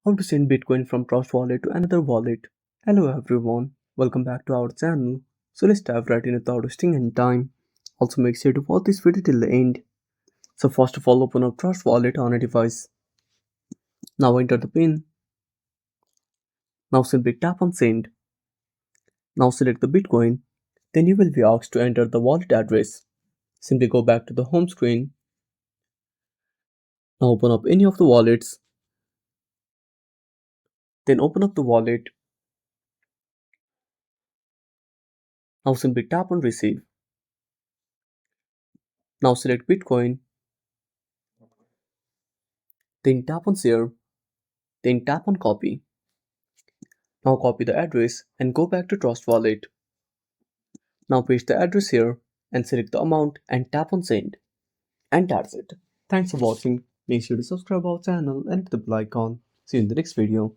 How to send Bitcoin from Trust Wallet to another wallet. Hello everyone, welcome back to our channel. So let's dive right in without wasting any time. Also make sure to watch this video till the end. So first of all, open up Trust Wallet on a device. Now enter the PIN. Now simply tap on send. Now select the Bitcoin. Then you will be asked to enter the wallet address. Simply go back to the home screen. Now open up any of the wallets. Then open up the wallet. Now simply tap on receive. Now select Bitcoin. Then tap on share. Then tap on copy. Now copy the address and go back to Trust Wallet. Now paste the address here and select the amount and tap on send. And that's it. Thanks for watching. Make sure to subscribe our channel and hit the bell icon. See you in the next video.